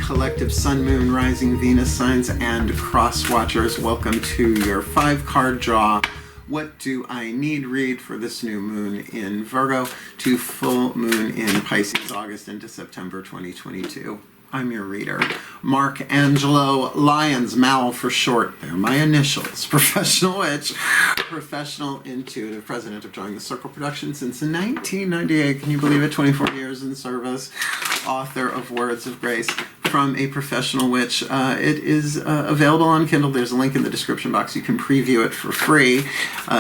collective Sun, Moon, Rising, Venus signs, and cross watchers. Welcome to your 5-card draw. What do I need read for this new moon in Virgo to full moon in Pisces, August into September 2022? I'm your reader. Mark Angelo, Lyons, Mal for short. They're my initials. Professional witch, professional intuitive, president of Drawing the Circle Productions since 1998. Can you believe it? 24 years in service. Author of Words of Grace from a Professional Witch. It is available on Kindle. There's a link in the description box. You can preview it for free.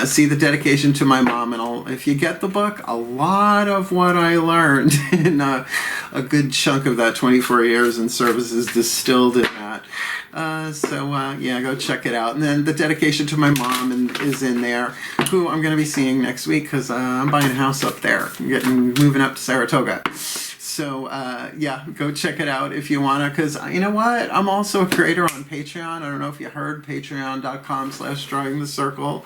See the dedication to my mom, and if you get the book, a lot of what I learned in a good chunk of that 24 years in service is distilled in that. Yeah, go check it out. And then the dedication to my mom is in there, who I'm going to be seeing next week because I'm buying a house up there. I'm moving up to Saratoga. So, yeah, go check it out if you want to, because you know what? I'm also a creator on Patreon. I don't know if you heard, patreon.com/drawing the circle.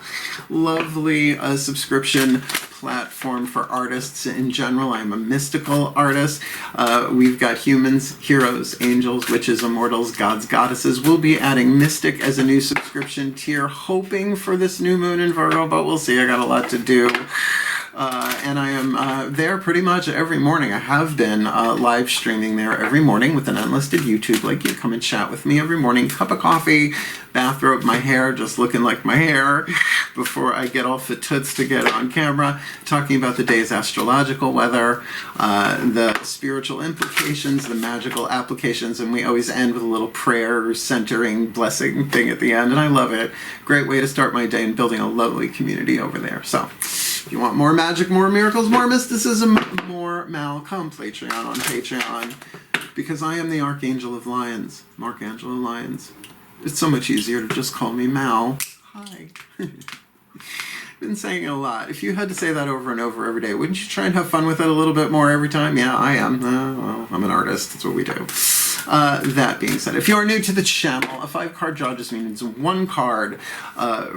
Lovely subscription platform for artists in general. I'm a mystical artist. We've got humans, heroes, angels, witches, immortals, gods, goddesses. We'll be adding mystic as a new subscription tier, hoping for this new moon in Virgo, but we'll see. I got a lot to do. And I am there pretty much every morning. I have been live streaming there every morning with an unlisted YouTube link. You come and chat with me every morning. Cup of coffee, bathrobe, my hair just looking like my hair before I get all fatoots to get on camera, talking about the day's astrological weather, the spiritual implications, the magical applications, and we always end with a little prayer, centering, blessing thing at the end, and I love it. Great way to start my day and building a lovely community over there. So, if you want more magic, more miracles, more mysticism, more Mal, come Patreon on Patreon, because I am the Archangel of Lyons, Mark Angelo Lyons. It's so much easier to just call me Mal. Hi. Been saying it a lot. If you had to say that over and over every day, wouldn't you try and have fun with it a little bit more every time? Yeah, I am. Well, I'm an artist. That's what we do. That being said, if you are new to the channel, a 5-card draw just means one card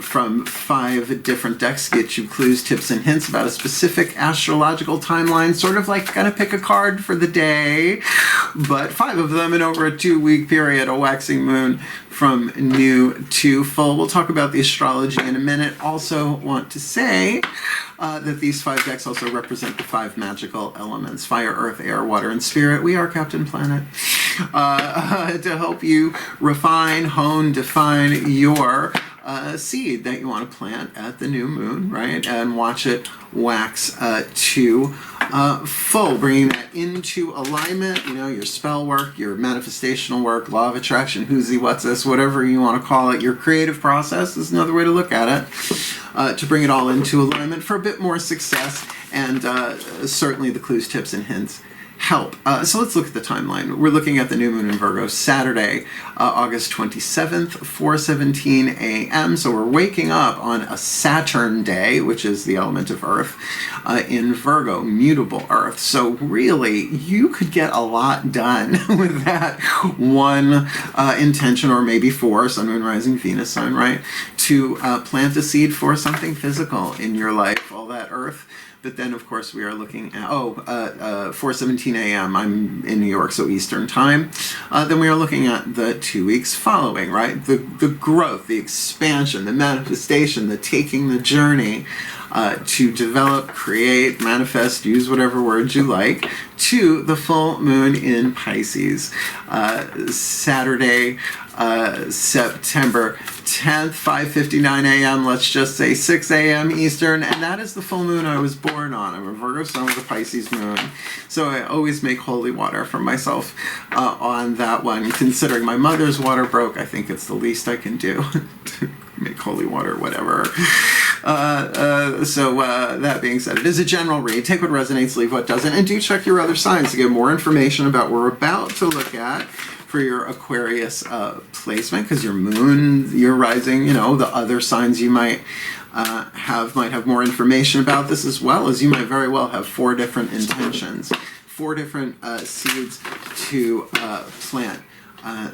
from 5 different decks get you clues, tips, and hints about a specific astrological timeline, sort of like gonna pick a card for the day, but 5 of them in over a 2-week period, a waxing moon from new to full. We'll talk about the astrology in a minute. Also want to say that these 5 decks also represent the 5 magical elements: fire, earth, air, water, and spirit. We are Captain Planet. To help you refine, hone, define your seed that you want to plant at the new moon, right? And watch it wax to full, bringing that into alignment, you know, your spell work, your manifestational work, law of attraction, who's what's this, whatever you want to call it, your creative process is another way to look at it, to bring it all into alignment for a bit more success, and certainly the clues, tips, and hints help. So let's look at the timeline. We're looking at the new moon in Virgo, Saturday, August 27th, 4:17 a.m. So we're waking up on a Saturn day, which is the element of earth, in Virgo, mutable earth. So really, you could get a lot done with that one intention, or maybe 4, Sun, Moon, Rising, Venus sign, right? To plant a seed for something physical in your life, all that earth. But then, of course, we are looking at, 4:17 a.m. I'm in New York, so Eastern time. Then we are looking at the 2 weeks following, right? The growth, the expansion, the manifestation, the taking the journey to develop, create, manifest, use whatever words you like, to the full moon in Pisces. Saturday, September 10th, 5:59 a.m., let's just say 6 a.m. Eastern, and that is the full moon I was born on. I'm a Virgo sun with a Pisces moon, so I always make holy water for myself on that one. Considering my mother's water broke, I think it's the least I can do. Make holy water, whatever. That being said, it is a general read. Take what resonates, leave what doesn't, and do check your other signs to get more information about what we're about to look at for your Aquarius placement, because your moon, your rising, you know, the other signs you might have more information about this, as well as you might very well have 4 different intentions, 4 different seeds to plant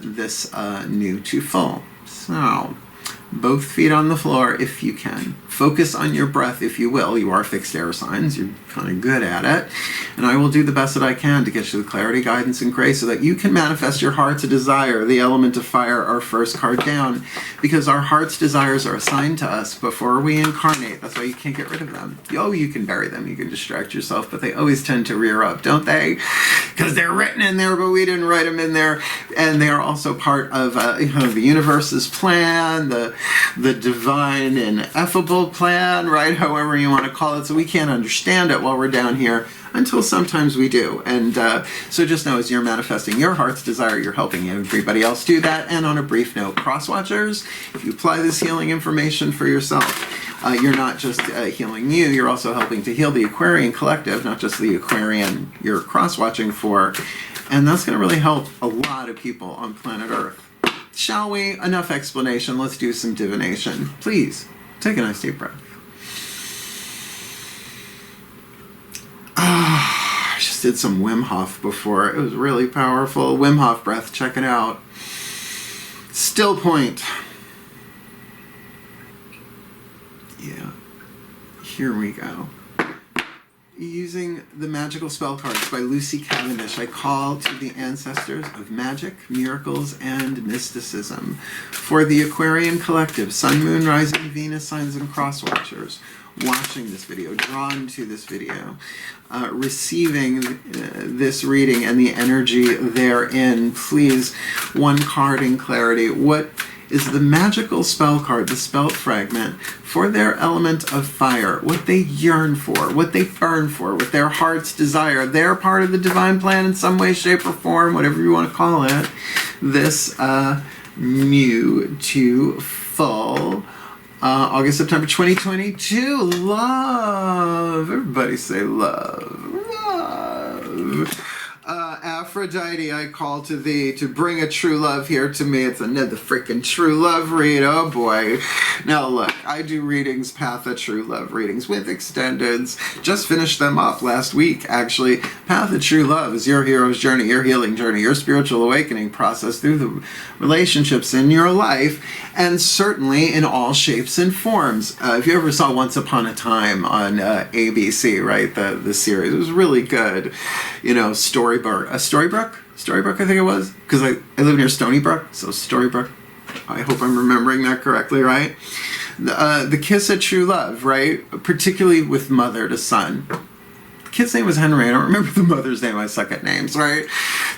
this new to full. So, both feet on the floor if you can. Focus on your breath, if you will. You are fixed air signs. You're kind of good at it. And I will do the best that I can to get you the clarity, guidance, and grace so that you can manifest your heart's desire, the element of fire, our first card down. Because our heart's desires are assigned to us before we incarnate. That's why you can't get rid of them. Oh, you can bury them. You can distract yourself. But they always tend to rear up, don't they? Because they're written in there, but we didn't write them in there. And they are also part of the universe's plan, the divine ineffable plan, right? However you want to call it. So we can't understand it while we're down here until sometimes we do. And so just know as you're manifesting your heart's desire, you're helping everybody else do that. And on a brief note, cross-watchers, if you apply this healing information for yourself, you're not just healing you, you're also helping to heal the Aquarian collective, not just the Aquarian you're cross-watching for. And that's going to really help a lot of people on planet Earth. Shall we? Enough explanation. Let's do some divination. Please, take a nice deep breath. I just did some Wim Hof before. It was really powerful. Wim Hof breath. Check it out. Still point. Yeah. Here we go. Using the magical spell cards by Lucy Cavendish, I call to the ancestors of magic, miracles, and mysticism. For the Aquarian collective, Sun, Moon, Rising, Venus signs, and cross-watchers, watching this video, drawn to this video, receiving this reading and the energy therein, please, one card in clarity. What is the magical spell card, the spell fragment, for their element of fire, what they yearn for, what they burn for, what their heart's desire. They're part of the divine plan in some way, shape, or form, whatever you want to call it. This beautiful August, September 2022. Love. Everybody say love. Love. Aphrodite, I call to thee to bring a true love here to me. It's another freaking true love read. Oh boy. Now look, I do readings, Path of True Love readings with extendeds. Just finished them up last week, actually. Path of True Love is your hero's journey, your healing journey, your spiritual awakening process through the relationships in your life, and certainly in all shapes and forms. If you ever saw Once Upon a Time on ABC, right, the series, it was really good. You know, Storybrooke, I think it was, because I live near Stony Brook, so Storybrooke. I hope I'm remembering that correctly, right? The kiss of true love, right? Particularly with mother to son. The kid's name was Henry. I don't remember the mother's name. I suck at names, right?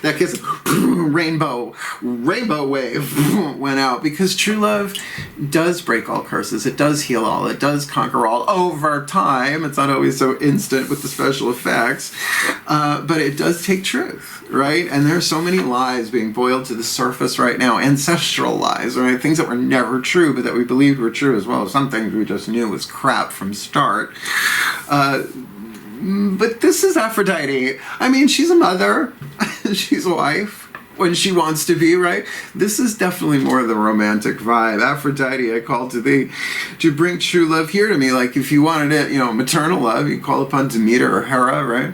That kiss, rainbow wave went out, because true love does break all curses. It does heal all. It does conquer all over time. It's not always so instant with the special effects, but it does take truth, right? And there are so many lies being boiled to the surface right now, ancestral lies, right? Things that were never true, but that we believed were true as well. Some things we just knew was crap from start. But this is Aphrodite. I mean, she's a mother. She's a wife when she wants to be, right? This is definitely more of the romantic vibe. Aphrodite, I call to thee to bring true love here to me. Like if you wanted it, you know, maternal love, you call upon Demeter or Hera, right?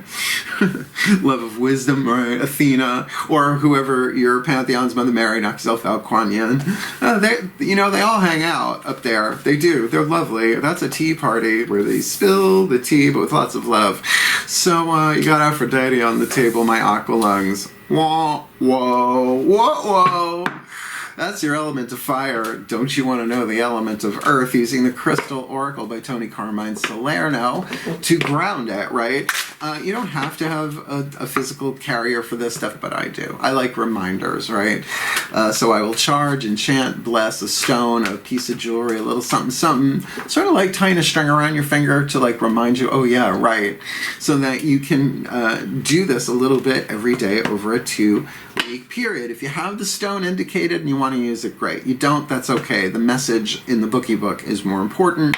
Love of wisdom, right? Athena, or whoever your pantheon's Mother Mary, knock yourself out, Kuan Yin. They all hang out up there. They do. They're lovely. That's a tea party where they spill the tea, but with lots of love. So you got Aphrodite on the table, my aqua lungs. Whoa, whoa, whoa, whoa. That's your element of fire. Don't you want to know the element of earth? Using the Crystal Oracle by Tony Carmine Salerno to ground it, right? You don't have to have a physical carrier for this stuff, but I do. I like reminders, right? So I will charge, enchant, bless a stone, a piece of jewelry, a little something, something. Sort of like tying a string around your finger to like remind you, oh yeah, right. So that you can do this a little bit every day over a 2-week period. If you have the stone indicated and you want to use it, great. You don't, that's okay. The message in the bookie book is more important.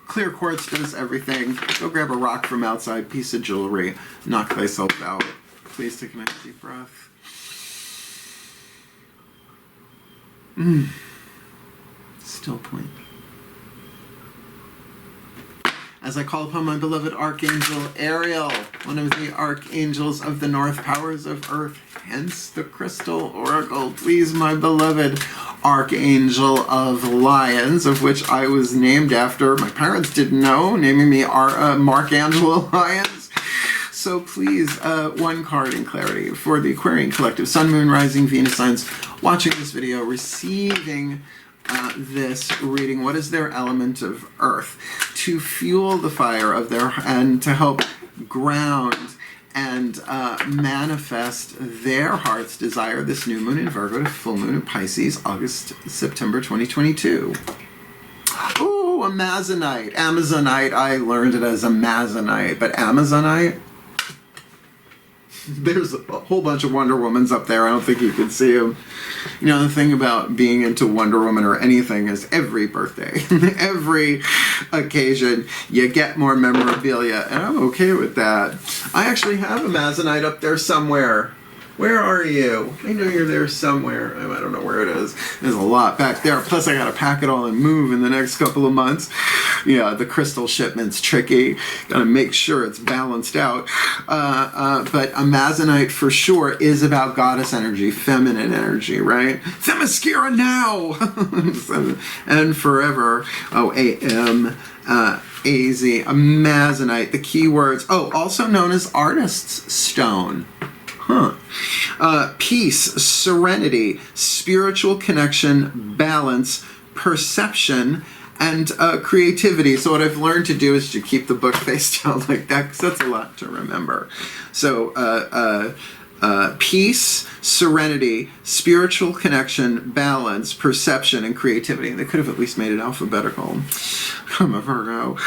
Clear quartz does everything. Go grab a rock from outside, piece of jewelry, knock thyself out. Please take a nice deep breath. Still point. As I call upon my beloved Archangel Ariel, one of the archangels of the North, powers of earth, hence the Crystal Oracle. Please, my beloved, Archangel of Lyons, of which I was named after. My parents didn't know, naming me Mark Angelo Lyons. So please, one card in clarity for the Aquarian Collective, Sun, Moon, Rising, Venus signs watching this video, receiving this reading. What is their element of earth? To fuel the fire of their, and to help ground and manifest their heart's desire, this new moon in Virgo to full moon in Pisces, September 2022. Ooh, Amazonite. Amazonite, I learned it as Amazonite, but Amazonite, there's a whole bunch of Wonder Womans up there. I don't think you can see them. You know, the thing about being into Wonder Woman or anything is every birthday, every occasion, you get more memorabilia, and I'm okay with that. I actually have a Amazonite up there somewhere. Where are you? I know you're there somewhere. I don't know where it is. There's a lot back there. Plus, I got to pack it all and move in the next couple of months. Yeah, the crystal shipment's tricky. Got to make sure it's balanced out. But Amazonite for sure is about goddess energy, feminine energy, right? Themyscira now! And forever. Oh, A-M-A-Z. Amazonite. The key words. Oh, also known as artist's stone. Peace, serenity, spiritual connection, balance, perception, and creativity. So what I've learned to do is to keep the book face down like that, because that's a lot to remember. So peace, serenity, spiritual connection, balance, perception, and creativity. They could have at least made it alphabetical. I'm a Virgo.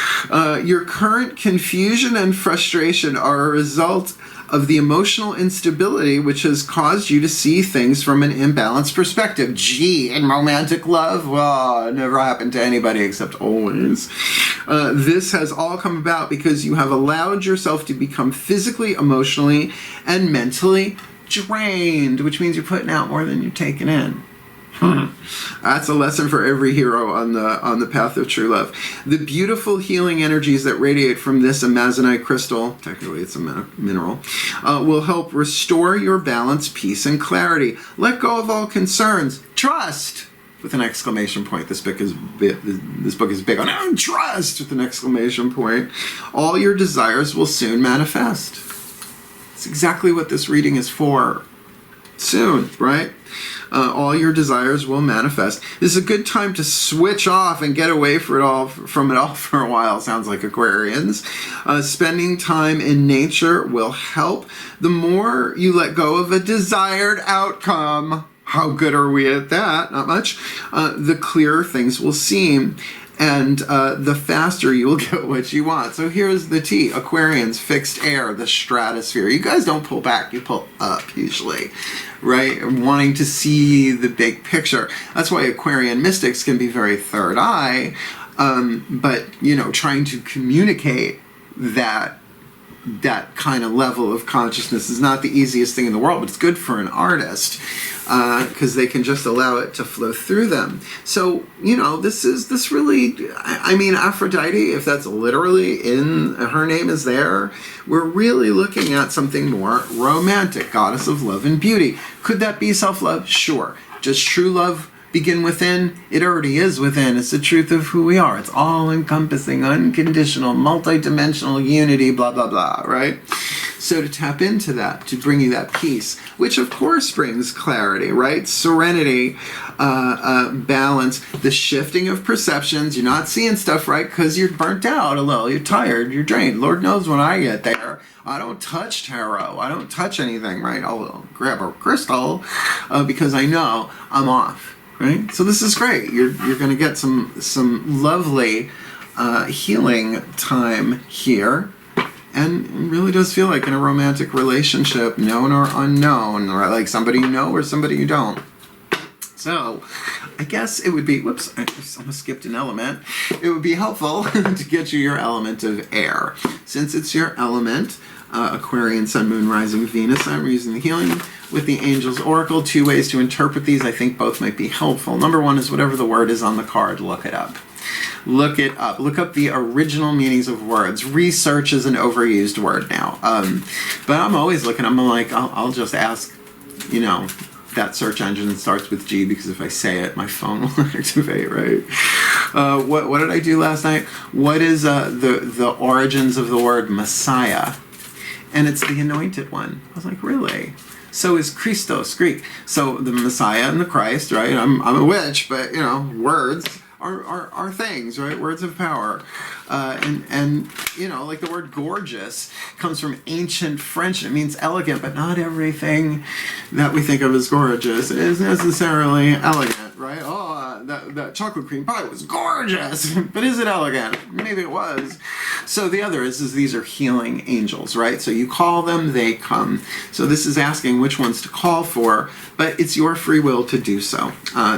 Your current confusion and frustration are a result of the emotional instability which has caused you to see things from an imbalanced perspective. Gee, in romantic love? Well, it never happened to anybody except always. This has all come about because you have allowed yourself to become physically, emotionally, and mentally drained, which means you're putting out more than you're taking in. That's a lesson for every hero on the path of true love. The beautiful healing energies that radiate from this Amazonite crystal, technically it's a mineral, will help restore your balance, peace, and clarity. Let go of all concerns. Trust! With an exclamation point. This book is big on trust! With an exclamation point. All your desires will soon manifest. It's exactly what this reading is for. Soon, right? All your desires will manifest. This is a good time to switch off and get away from it all for a while. Sounds like Aquarians. Spending time in nature will help. The more you let go of a desired outcome, how good are we at that? Not much. The clearer things will seem. And the faster you will get what you want. So here's the T. Aquarians, fixed air, the stratosphere. You guys don't pull back, you pull up usually, right? Wanting to see the big picture. That's why Aquarian mystics can be very third eye, but, you know, trying to communicate that kind of level of consciousness is not the easiest thing in the world, but it's good for an artist because they can just allow it to flow through them. So, you know, this really, I mean, Aphrodite, if that's literally in, her name is there, we're really looking at something more romantic, goddess of love and beauty. Could that be self-love? Sure. Does true love begin within? It already is within. It's the truth of who we are. It's all-encompassing, unconditional, multi-dimensional unity, blah, blah, blah, right? So to tap into that, to bring you that peace, which of course brings clarity, right? Serenity, balance, the shifting of perceptions. You're not seeing stuff right because you're burnt out a little. You're tired. You're drained. Lord knows when I get there. I don't touch tarot. I don't touch anything, right? I'll grab a crystal because I know I'm off. Right? So this is great. You're going to get some lovely healing time here, and it really does feel like in a romantic relationship, known or unknown, or like somebody you know or somebody you don't. So I guess it would be, whoops, I almost skipped an element. It would be helpful to get you your element of air. Since it's your element, Aquarian, Sun, Moon, Rising, Venus, I'm using the healing with the Angels Oracle. 2 ways to interpret these. I think both might be helpful. Number 1 is whatever the word is on the card, look it up. Look it up. Look up the original meanings of words. Research is an overused word now. But I'm always looking, I'm like, I'll just ask, you know, that search engine starts with G, because if I say it, my phone will activate, right? What did I do last night? What is the origins of the word Messiah? And it's the anointed one. I was like, really? So is Christos, Greek. So the Messiah and the Christ, right? I'm a witch, but, you know, words are things, right? Words of power. And you know, like the word gorgeous comes from ancient French. It means elegant, but not everything that we think of as gorgeous is necessarily elegant, right? Oh, that chocolate cream pie was gorgeous, but is it elegant? Maybe it was. So the other is these are healing angels, right? So you call them, they come. So this is asking which ones to call for, but it's your free will to do so.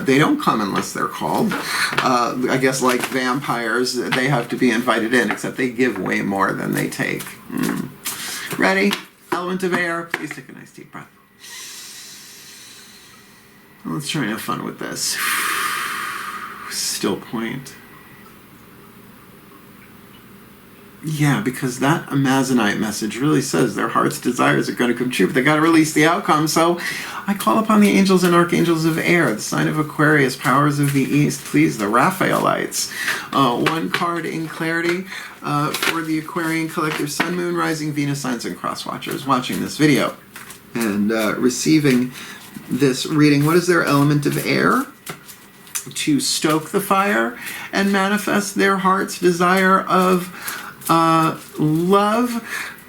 They don't come unless they're called. I guess like vampires, they have to be invited in, except they give way more than they take. Ready? Element of air. Please take a nice deep breath. Let's try and have fun with this. Still point. Yeah, because that Amazonite message really says their heart's desires are going to come true, but they got to release the outcome. So I call upon the angels and archangels of air, the sign of Aquarius, powers of the east, please, the Raphaelites. One card in clarity for the Aquarian collective sun, moon, rising, Venus signs, and cross watchers watching this video and receiving this reading. What is their element of air? To stoke the fire and manifest their heart's desire of love.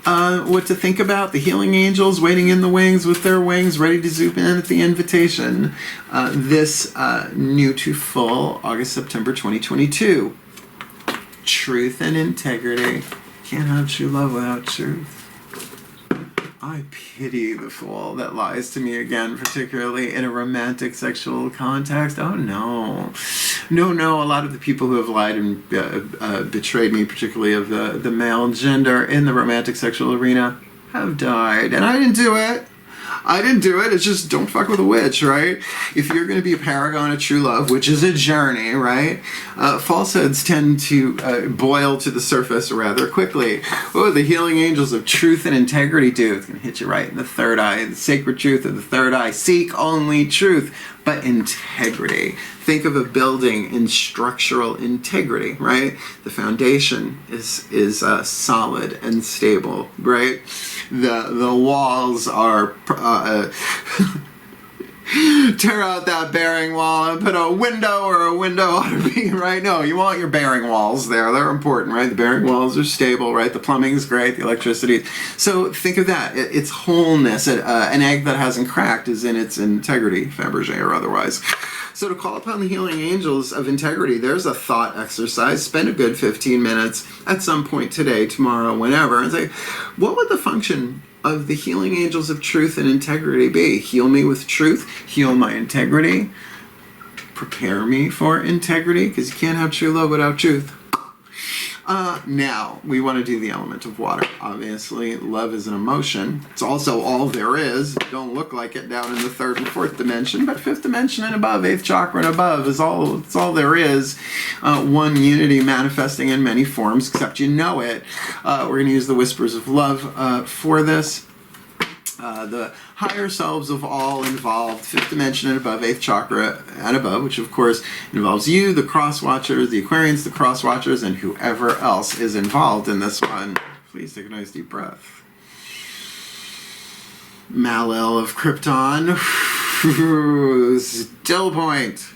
What to think about: the healing angels waiting in the wings with their wings ready to zoom in at the invitation. This new to full August, September 2022. Truth and integrity. Can't have true love without truth. I pity the fool that lies to me again, particularly in a romantic sexual context. Oh no. No, a lot of the people who have lied and betrayed me, particularly of the male gender in the romantic sexual arena, have died. And I didn't do it. It's just don't fuck with a witch, right? If you're going to be a paragon of true love, which is a journey, right? Falsehoods tend to boil to the surface rather quickly. What would the healing angels of truth and integrity do? It's going to hit you right in the third eye, the sacred truth of the third eye. Seek only truth, but integrity. Think of a building in structural integrity, right? The foundation is solid and stable, right? The walls are tear out that bearing wall and put a window where a window ought to be, right? No, you want your bearing walls there. They're important, right? The bearing walls are stable, right? The plumbing's great, the electricity. So think of that. It's wholeness. An egg that hasn't cracked is in its integrity, Fabergé or otherwise. So to call upon the healing angels of integrity, there's a thought exercise. Spend a good 15 minutes at some point today, tomorrow, whenever, and say, what would the function of the healing angels of truth and integrity be? Heal me with truth, heal my integrity, prepare me for integrity, because you can't have true love without truth. Now, we want to do the element of water. Obviously, love is an emotion. It's also all there is. Don't look like it down in the third and fourth dimension, but fifth dimension and above, eighth chakra and above is all there is. One unity manifesting in many forms, except you know it. We're going to use the whispers of love for this. The higher selves of all involved, fifth dimension and above, eighth chakra and above, which of course involves you, the cross watchers, the Aquarians, the cross watchers, and whoever else is involved in this one. Please take a nice deep breath. Malil of Krypton. Still point.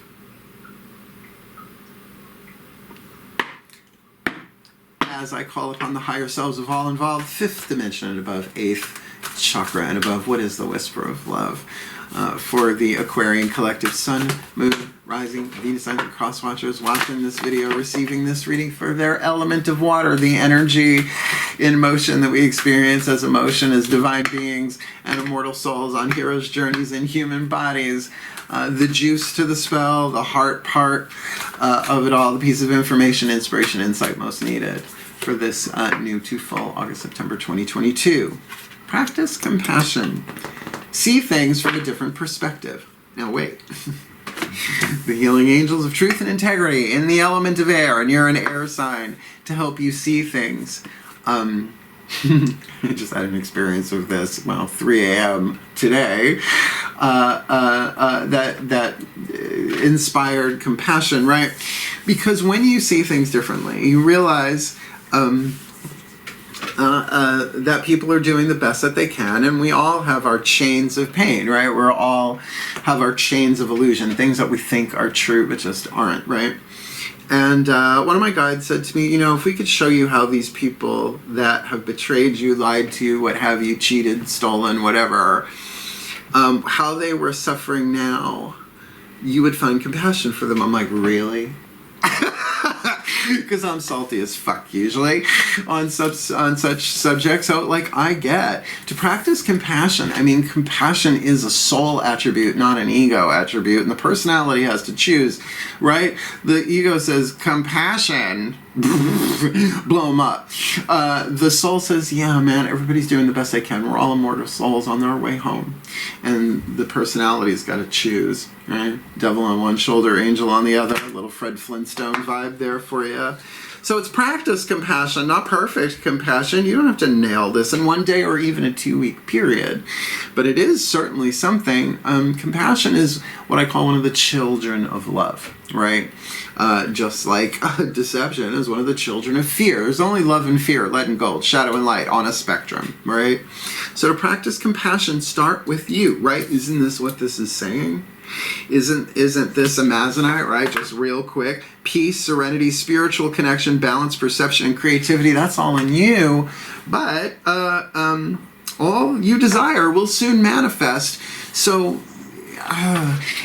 As I call upon the higher selves of all involved, fifth dimension and above, eighth chakra and above, what is the whisper of love for the Aquarian collective sun, moon, rising, Venus signs, and cross watchers watching this video, receiving this reading for their element of water, the energy in motion that we experience as emotion as divine beings and immortal souls on heroes' journeys in human bodies. The juice to the spell, the heart part of it all, the piece of information, inspiration, insight most needed for this new to full August, September 2022. Practice compassion. See things from a different perspective. Now wait. The healing angels of truth and integrity in the element of air, and you're an air sign, to help you see things I just had an experience of this, well, 3 a.m. today, that inspired compassion, right? Because when you see things differently, you realize that people are doing the best that they can, and we all have our chains of pain, right? We all have our chains of illusion, things that we think are true but just aren't, right? And one of my guides said to me, you know, if we could show you how these people that have betrayed you, lied to you, what have you, cheated, stolen, whatever, how they were suffering now, you would find compassion for them. I'm like, really? Because I'm salty as fuck usually on such subjects. So like, I get to practice compassion. I mean, compassion is a soul attribute, not an ego attribute, and the personality has to choose, right? The ego says compassion, blow them up. The soul says, yeah, man, everybody's doing the best they can. We're all immortal souls on their way home. And the personality's got to choose, right? Devil on one shoulder, angel on the other. A little Fred Flintstone vibe there for you. So it's practice compassion, not perfect compassion. You don't have to nail this in one day or even a 2-week period. But it is certainly something. Compassion is what I call one of the children of love, right? Just like deception is one of the children of fear. There's only love and fear, lead and gold, shadow and light on a spectrum, right? So to practice compassion, start with you, right? Isn't this what this is saying? Isn't this a Amazonite, right? Just real quick. Peace, serenity, spiritual connection, balance, perception, and creativity, that's all in you. But all you desire will soon manifest. So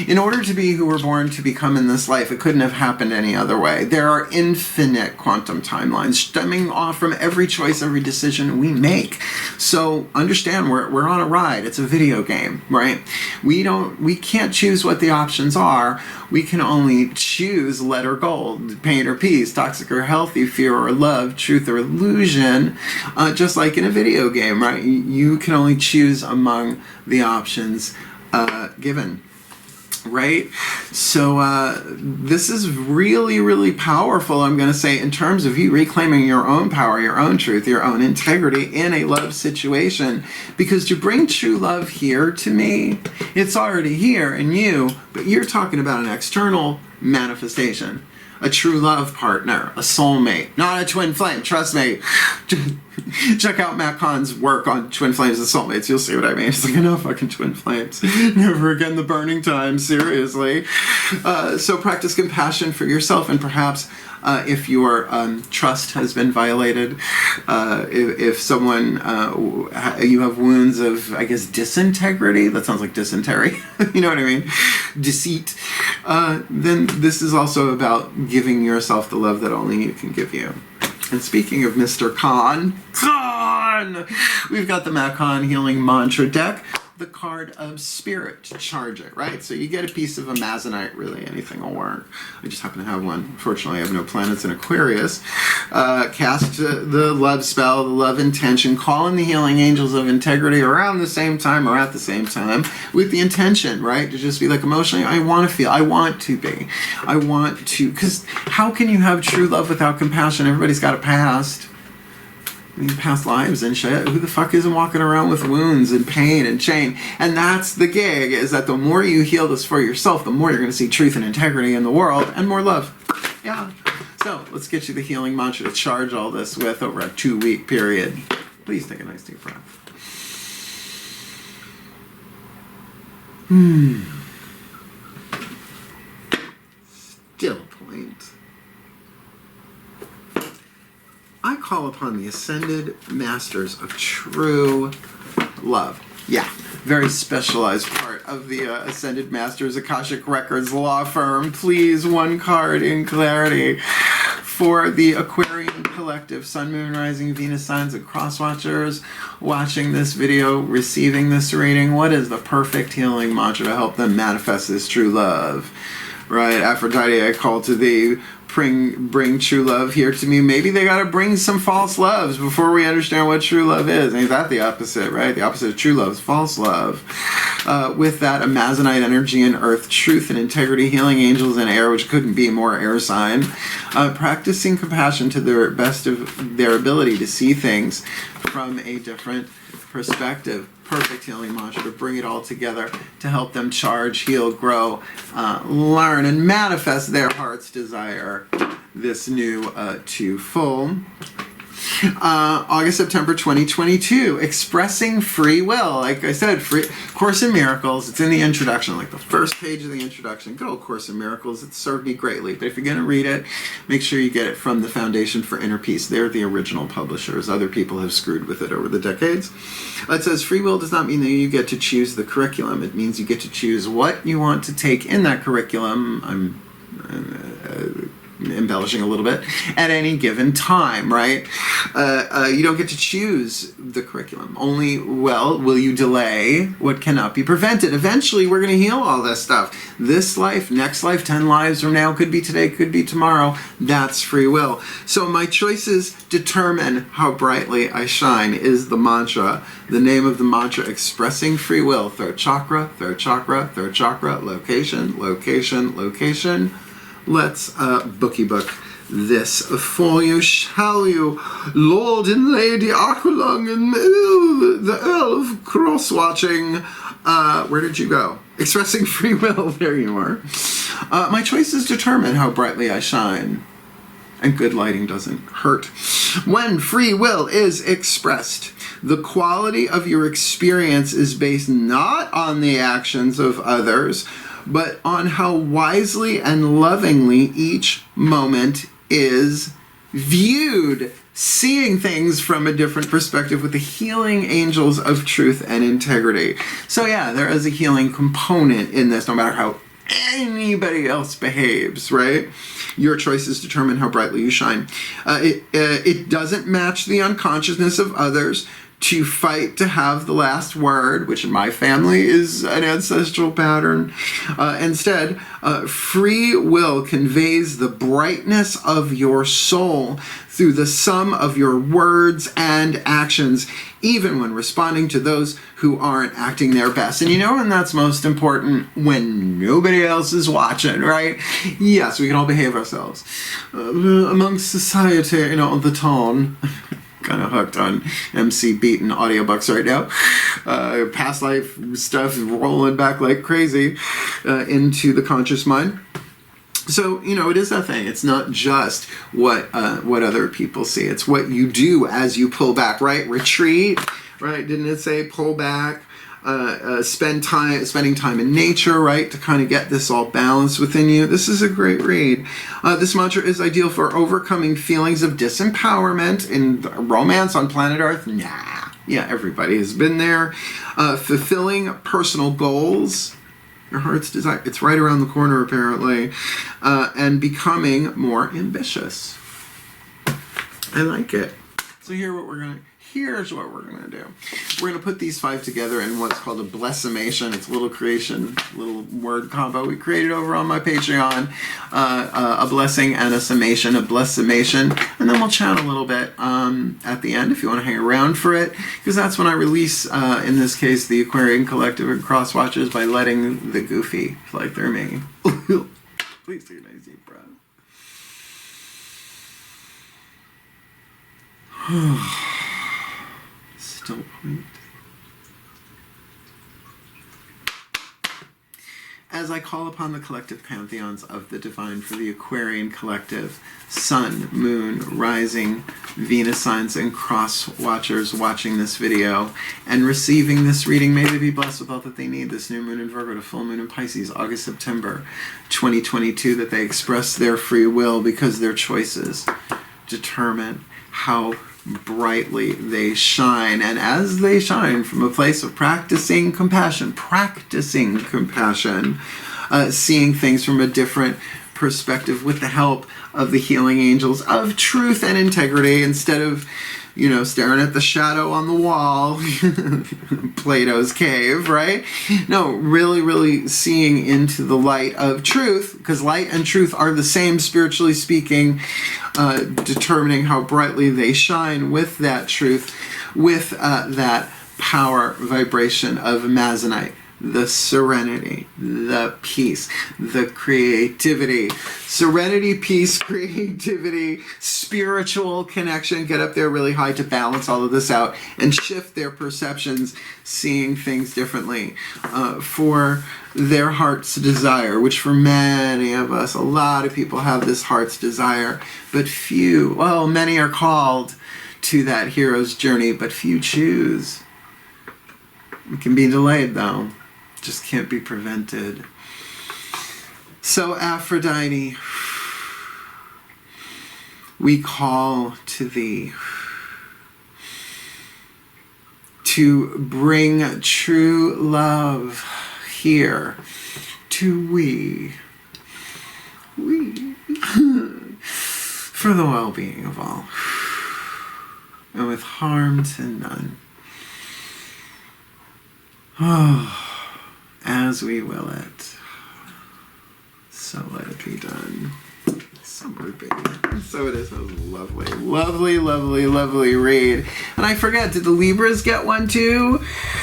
in order to be who we're born to become in this life, it couldn't have happened any other way. There are infinite quantum timelines stemming off from every choice, every decision we make. So understand, we're on a ride. It's a video game, right? We can't choose what the options are. We can only choose lead or gold, pain or peace, toxic or healthy, fear or love, truth or illusion, just like in a video game, right? You can only choose among the options given, right? So this is really, really powerful, I'm going to say, in terms of you reclaiming your own power, your own truth, your own integrity in a love situation. Because to bring true love here to me, it's already here in you, but you're talking about an external manifestation. A true love partner, a soulmate, not a twin flame, trust me. Check out Matt Kahn's work on twin flames and soulmates, you'll see what I mean. It's like, no fucking twin flames. Never again the burning time, seriously. So practice compassion for yourself, and perhaps if your trust has been violated, if someone, you have wounds of, I guess, disintegrity, that sounds like dysentery, you know what I mean, deceit, then this is also about giving yourself the love that only you can give you. And speaking of Mr. Kahn, we've got the Matt Kahn Healing Mantra deck, the card of spirit to charge it, right? So you get a piece of Amazonite, really anything will work. I just happen to have one. Unfortunately, I have no planets in Aquarius. Cast the love spell, the love intention, call in the healing angels of integrity around the same time or at the same time with the intention, right? To just be like, emotionally, I want to feel, I want to be, I want to, because how can you have true love without compassion? Everybody's got a past. I mean, past lives and shit. Who the fuck isn't walking around with wounds and pain and shame? And that's the gig, is that the more you heal this for yourself, the more you're going to see truth and integrity in the world and more love. Yeah. So let's get you the healing mantra to charge all this with over a 2-week period. Please take a nice deep breath. Still point. I call upon the ascended masters of true love. Yeah, very specialized part of the Ascended Masters Akashic Records law firm. Please, one card in clarity for the Aquarian Collective, Sun, Moon, Rising, Venus signs and cross watchers watching this video, receiving this reading. What is the perfect healing mantra to help them manifest this true love? Right, Aphrodite, I call to thee. bring true love here to me. Maybe they got to bring some false loves before we understand what true love is. Ain't that the opposite, right? The opposite of true love is false love. With that Amazonite energy and earth, truth and integrity, healing angels and air, which couldn't be more air sign. Practicing compassion to the best of their ability to see things from a different perspective. Perfect healing mantra to bring it all together to help them charge, heal, grow, learn, and manifest their heart's desire. This new to full. August, September 2022. Expressing free will. Like I said, Course in Miracles. It's in the introduction, like the first page of the introduction. Good old Course in Miracles. It served me greatly. But if you're going to read it, make sure you get it from the Foundation for Inner Peace. They're the original publishers. Other people have screwed with it over the decades. It says, free will does not mean that you get to choose the curriculum. It means you get to choose what you want to take in that curriculum. I'm embellishing a little bit, at any given time, right? You don't get to choose the curriculum. Only, well, will you delay what cannot be prevented? Eventually, we're going to heal all this stuff. This life, next life, 10 lives from now, could be today, could be tomorrow. That's free will. So my choices determine how brightly I shine is the mantra. The name of the mantra, expressing free will. Third chakra, third chakra, third chakra, location, location, location. Let's bookie book this for you, shall you? Lord and Lady Aqualung and the Earl of Cross-Watching. Where did you go? Expressing free will. There you are. My choices determine how brightly I shine. And good lighting doesn't hurt. When free will is expressed, the quality of your experience is based not on the actions of others, but on how wisely and lovingly each moment is viewed. Seeing things from a different perspective with the healing angels of truth and integrity. So yeah, there is a healing component in this, no matter how anybody else behaves, right? Your choices determine how brightly you shine. It doesn't match the unconsciousness of others to fight to have the last word, which in my family is an ancestral pattern. Instead, free will conveys the brightness of your soul through the sum of your words and actions, even when responding to those who aren't acting their best. And you know when that's most important? When nobody else is watching, right? Yes, we can all behave ourselves. Amongst society, you know, the tone. Kind of hooked on MC Beaton audiobooks right now. Past life stuff rolling back like crazy into the conscious mind. So, you know, it is that thing. It's not just what other people see. It's what you do as you pull back, right? Retreat, right? Didn't it say pull back? Spending time in nature, right, to kind of get this all balanced within you. This is a great read. This mantra is ideal for overcoming feelings of disempowerment in romance on planet Earth. Nah, yeah, everybody has been there. Fulfilling personal goals, your heart's desire. It's right around the corner, apparently, and becoming more ambitious. I like it. So here's what we're gonna do. We're gonna put these 5 together in what's called a blessimation. It's a little creation, little word combo we created over on my Patreon. A blessing and a summation, a blessimation, and then we'll chat a little bit at the end if you want to hang around for it, because that's when I release, in this case, the Aquarian Collective and Cross Watchers by letting the goofy fly through me. Please take a nice deep breath. Still point. As I call upon the collective pantheons of the divine for the Aquarian Collective, Sun, Moon, Rising, Venus signs, and Cross Watchers watching this video and receiving this reading, may they be blessed with all that they need this new moon in Virgo to full moon in Pisces, August, September 2022, that they express their free will because their choices determine how brightly they shine. And as they shine from a place of practicing compassion, seeing things from a different perspective with the help of the healing angels of truth and integrity, instead of you know, staring at the shadow on the wall, Plato's cave, right? No, really, really seeing into the light of truth, because light and truth are the same, spiritually speaking, determining how brightly they shine with that truth, with that power vibration of Amazonite. The serenity, the peace, the creativity. Serenity, peace, creativity, spiritual connection. Get up there really high to balance all of this out and shift their perceptions, seeing things differently for their heart's desire, which for many of us, a lot of people have this heart's desire, but few, well, many are called to that hero's journey, but few choose. It can be delayed though. Just can't be prevented. So Aphrodite, we call to thee to bring true love here to we for the well-being of all, and with harm to none. Oh, as we will it, so let it be done. So would be. So it is a lovely, lovely, lovely, lovely read. And I forget, did the Libras get one too?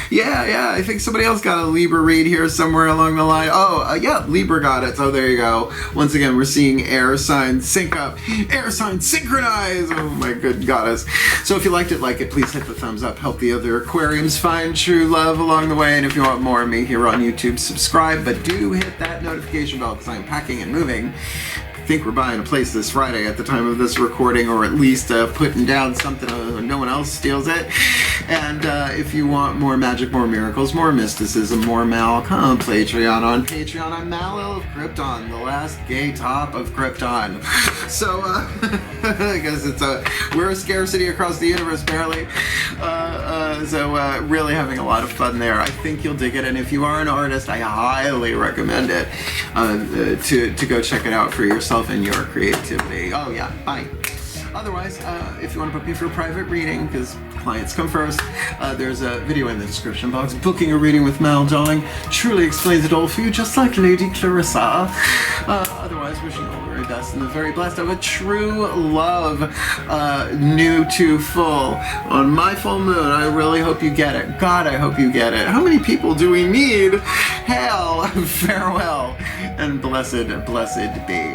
Yeah, I think somebody else got a Libra read here somewhere along the line. Oh, yeah, Libra got it. So there you go. Once again, we're seeing air signs sync up, air signs synchronize. Oh my good goddess. So if you liked it, like it, please hit the thumbs up. Help the other aquariums find true love along the way. And if you want more of me here on YouTube, subscribe. But do hit that notification bell because I'm packing and moving. I think we're buying a place this Friday at the time of this recording, or at least putting down something no one else steals it. And if you want more magic, more miracles, more mysticism, more Mal, come Patreon. On Patreon, I'm Mal of Krypton, the last gay top of Krypton. So, I guess we're a scarcity across the universe, apparently. So really having a lot of fun there. I think you'll dig it, and if you are an artist, I highly recommend it to go check it out for yourself and your creativity. Oh yeah, bye. Otherwise, if you want to book me for a private reading, because clients come first, there's a video in the description box. Booking a reading with Mal, darling, truly explains it all for you, just like Lady Clarissa. Otherwise, wishing you all the very best and the very blessed of a true love, new to full. On my full moon, I really hope you get it. God, I hope you get it. How many people do we need? Hail, farewell, and blessed, blessed be.